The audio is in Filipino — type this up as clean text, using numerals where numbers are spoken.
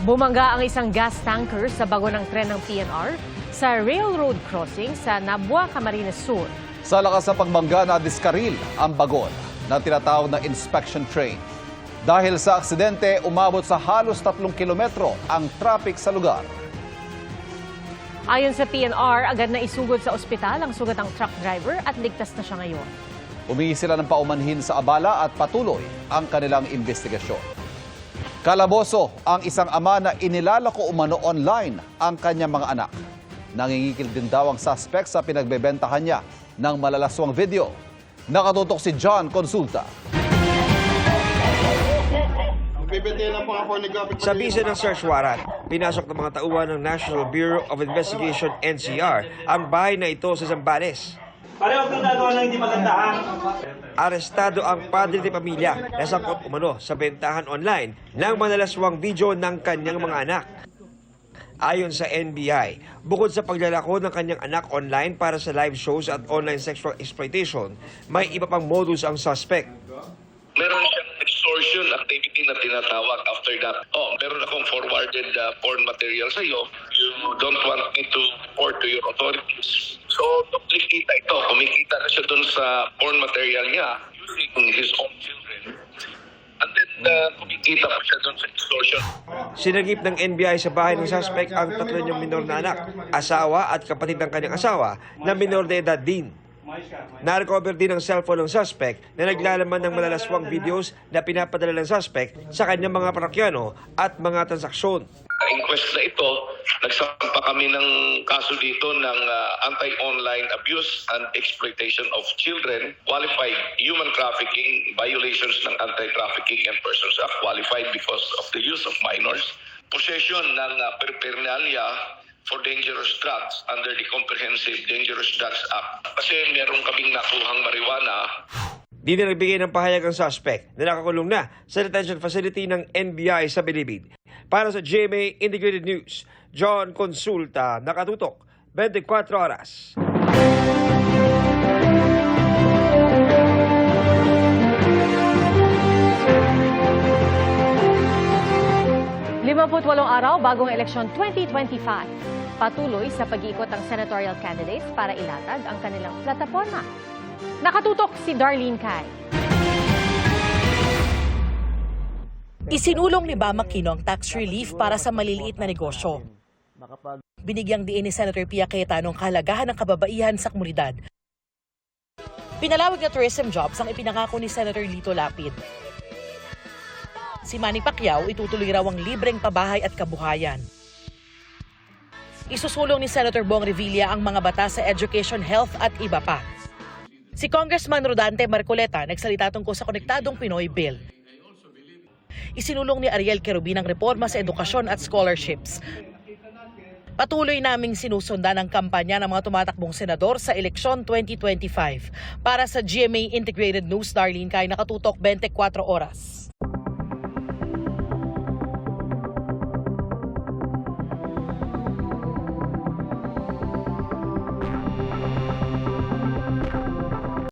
Bumangga ang isang gas tanker sa bago ng tren ng PNR sa railroad crossing sa Nabua, Camarines Sur. Sa lakas ng pagbangga na diskaril ang bagon na tinatawag na inspection train. Dahil sa aksidente, umabot sa halos 3 kilometro ang traffic sa lugar. Ayon sa PNR, agad na isugod sa ospital ang sugatang truck driver at ligtas na siya ngayon. Humingi sila ng paumanhin sa abala at patuloy ang kanilang investigasyon. Kalaboso ang isang ama na inilalako umano online ang kanyang mga anak. Nangingikil din daw ang suspect sa pinagbebentahan niya ng malalaswang video. Nakatutok si John Consulta. Sa bisa ng search warrant, pinasok ng mga tauhan ng National Bureau of Investigation NCR ang bahay na ito sa Zambales. Pareho kung nagawa ng hindi maganda, ha? Arestado ang padre de pamilya na sangkot umano sa bentahan online ng malalaswang video ng kanyang mga anak. Ayon sa NBI, bukod sa paglalako ng kanyang anak online para sa live shows at online sexual exploitation, may iba pang modus ang suspect. Meron siyang extortion activity na tinatawag after that. Meron akong forwarded porn material sa iyo. You don't want me to report to your authorities. So, kumikita ito. Kumikita na siya dun sa porn material niya using his own children. And then, kumikita pa siya dun sa extortion. Sinagip ng NBI sa bahay ng suspect ang 3 niyang minor na anak, asawa at kapatid ng kanyang asawa na minor de edad din. Na-recover din ang cellphone ng suspect na naglalaman ng malalaswang videos na pinapadala ng suspect sa kanyang mga parokyano at mga transaksyon. Sa inquest na ito, nagsampa kami ng kaso dito ng anti-online abuse and exploitation of children, qualified human trafficking, violations ng Anti-Trafficking and Persons Act, qualified because of the use of minors, possession ng paraphernalia for dangerous drugs under the Comprehensive Dangerous Drugs Act. Kasi meron kaming nakuhang marijuana. Di na nagbigay ng pahayag ang suspect na nakakulong na sa detention facility ng NBI sa Bilibid. Para sa GMA Integrated News, John Consulta, nakatutok, 24 oras. Walong araw bagong eleksyon 2025. Patuloy sa pag-iikot ang senatorial candidates para ilatag ang kanilang plataforma. Nakatutok si Darlene Cai. Isinulong ni Bam Aquino ang tax relief para sa maliliit na negosyo. Binigyang diin ni Senator Pia Cayetano ang kahalagahan ng kababaihan sa komunidad. Pinalawag na tourism jobs ang ipinangako ni Senator Lito Lapid. Si Manny Pacquiao itutuloy raw ang libreng pabahay at kabuhayan. Isusulong ni Senator Bong Revilla ang mga batas sa education, health at iba pa. Si Congressman Rodante Marcoleta nagsalita tungkol sa Konektadong Pinoy Bill. Isinulong ni Ariel Querubin ang reforma sa edukasyon at scholarships. Patuloy naming sinusundan ang kampanya ng mga tumatakbong senador sa eleksyon 2025. Para sa GMA Integrated News, Darlene Cai, nakatutok 24 oras.